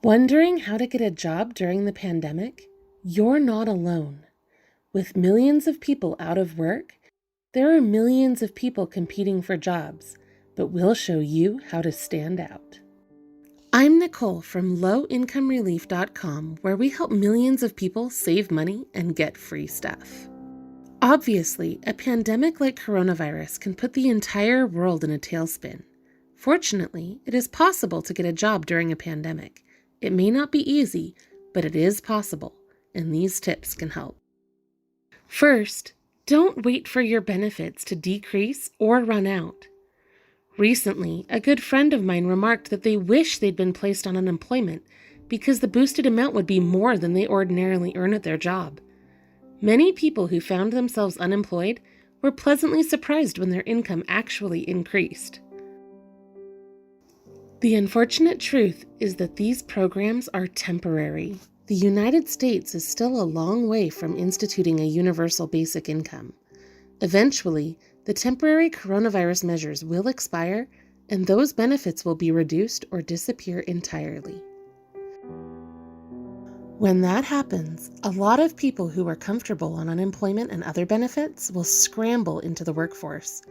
Wondering how to get a job during the pandemic? You're not alone. With millions of people out of work, there are millions of people competing for jobs, but we'll show you how to stand out. I'm Nicole from lowincomerelief.com, where we help millions of people save money and get free stuff. Obviously, a pandemic like coronavirus can put the entire world in a tailspin. Fortunately, it is possible to get a job during a pandemic. It may not be easy, but it is possible, and these tips can help. First, don't wait for your benefits to decrease or run out. Recently, a good friend of mine remarked that they wish they'd been placed on unemployment because the boosted amount would be more than they ordinarily earn at their job. Many people who found themselves unemployed were pleasantly surprised when their income actually increased. The unfortunate truth is that these programs are temporary. The United States is still a long way from instituting a universal basic income. Eventually, the temporary coronavirus measures will expire, and those benefits will be reduced or disappear entirely. When that happens, a lot of people who are comfortable on unemployment and other benefits will scramble into the workforce.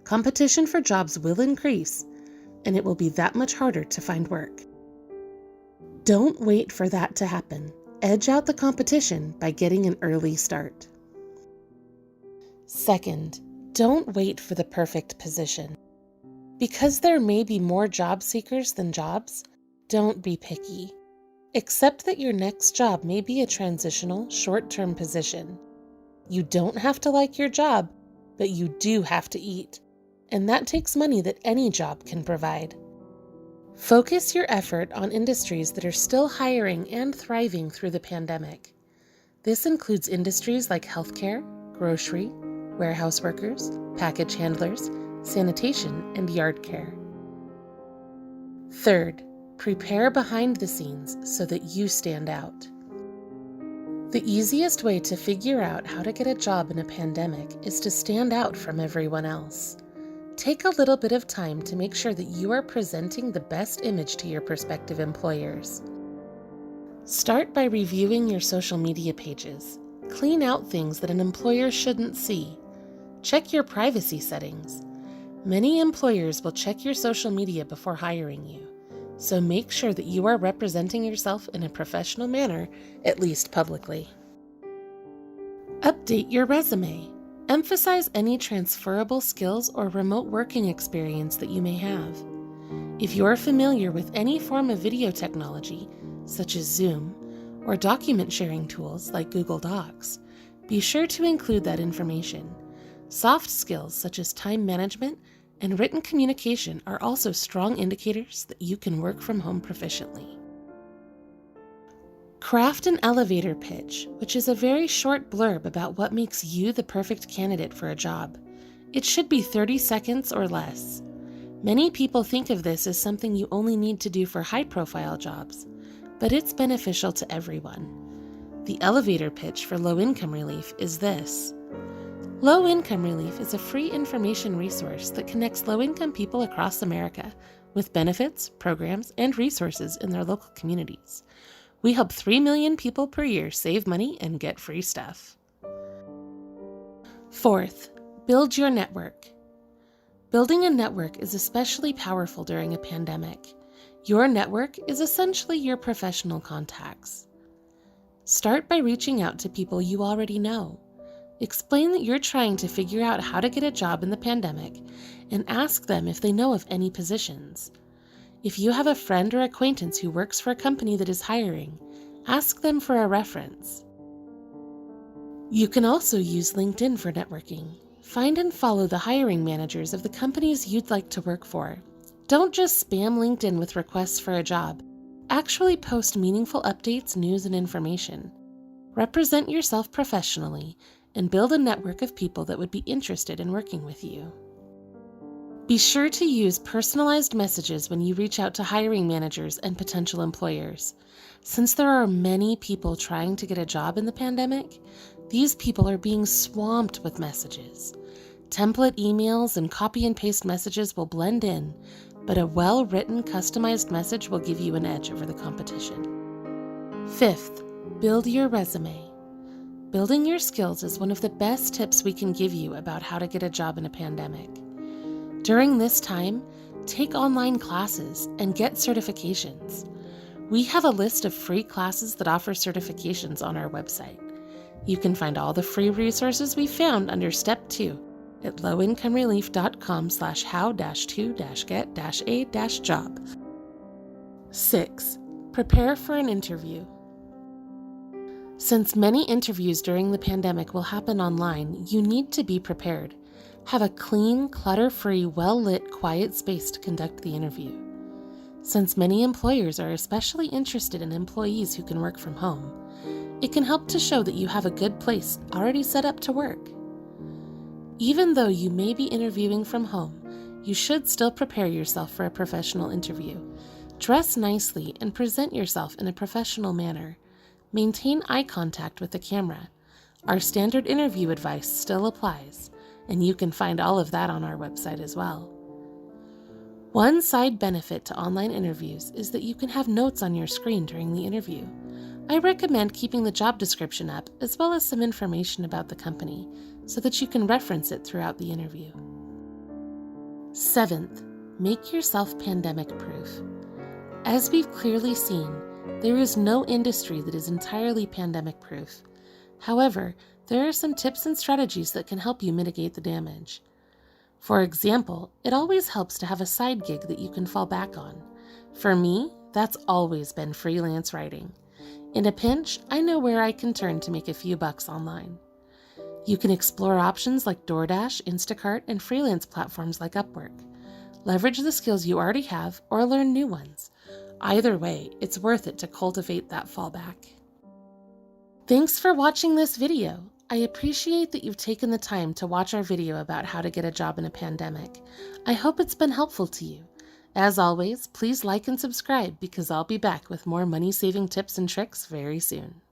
Competition for jobs will increase, and it will be that much harder to find work. Don't wait for that to happen. Edge out the competition by getting an early start. Second, don't wait for the perfect position. Because there may be more job seekers than jobs, don't be picky. Accept that your next job may be a transitional, short-term position. You don't have to like your job, but you do have to eat. And that takes money that any job can provide. Focus your effort on industries that are still hiring and thriving through the pandemic. This includes industries like healthcare, grocery, warehouse workers, package handlers, sanitation, and yard care. Third, prepare behind the scenes so that you stand out. The easiest way to figure out how to get a job in a pandemic is to stand out from everyone else. Take a little bit of time to make sure that you are presenting the best image to your prospective employers. Start by reviewing your social media pages. Clean out things that an employer shouldn't see. Check your privacy settings. Many employers will check your social media before hiring you, so make sure that you are representing yourself in a professional manner, at least publicly. Update your resume. Emphasize any transferable skills or remote working experience that you may have. If you're familiar with any form of video technology, such as Zoom, or document sharing tools like Google Docs, be sure to include that information. Soft skills such as time management and written communication are also strong indicators that you can work from home proficiently. Craft an elevator pitch, which is a very short blurb about what makes you the perfect candidate for a job. It should be 30 seconds or less. Many people think of this as something you only need to do for high-profile jobs, but it's beneficial to everyone. The elevator pitch for low-income relief is this. Low-income relief is a free information resource that connects low-income people across America with benefits, programs, and resources in their local communities. We help 3 million people per year save money and get free stuff. Fourth, build your network. Building a network is especially powerful during a pandemic. Your network is essentially your professional contacts. Start by reaching out to people you already know. Explain that you're trying to figure out how to get a job in the pandemic and ask them if they know of any positions. If you have a friend or acquaintance who works for a company that is hiring, ask them for a reference. You can also use LinkedIn for networking. Find and follow the hiring managers of the companies you'd like to work for. Don't just spam LinkedIn with requests for a job. Actually post meaningful updates, news, and information. Represent yourself professionally and build a network of people that would be interested in working with you. Be sure to use personalized messages when you reach out to hiring managers and potential employers. Since there are many people trying to get a job in the pandemic, these people are being swamped with messages. Template emails and copy and paste messages will blend in, but a well-written, customized message will give you an edge over the competition. 5th, build your resume. Building your skills is one of the best tips we can give you about how to get a job in a pandemic. During this time, take online classes and get certifications. We have a list of free classes that offer certifications on our website. You can find all the free resources we found under Step 2 at lowincomerelief.com/how-to-get-a-job. 6. Prepare for an interview. Since many interviews during the pandemic will happen online, you need to be prepared. Have a clean, clutter-free, well-lit, quiet space to conduct the interview. Since many employers are especially interested in employees who can work from home, it can help to show that you have a good place already set up to work. Even though you may be interviewing from home, you should still prepare yourself for a professional interview. Dress nicely and present yourself in a professional manner. Maintain eye contact with the camera. Our standard interview advice still applies, and you can find all of that on our website as well. One side benefit to online interviews is that you can have notes on your screen during the interview. I recommend keeping the job description up as well as some information about the company so that you can reference it throughout the interview. 7th, make yourself pandemic-proof. As we've clearly seen, there is no industry that is entirely pandemic-proof. However, there are some tips and strategies that can help you mitigate the damage. For example, it always helps to have a side gig that you can fall back on. For me, that's always been freelance writing. In a pinch, I know where I can turn to make a few bucks online. You can explore options like DoorDash, Instacart, and freelance platforms like Upwork. Leverage the skills you already have or learn new ones. Either way, it's worth it to cultivate that fallback. Thanks for watching this video. I appreciate that you've taken the time to watch our video about how to get a job in a pandemic. I hope it's been helpful to you. As always, please like and subscribe because I'll be back with more money-saving tips and tricks very soon.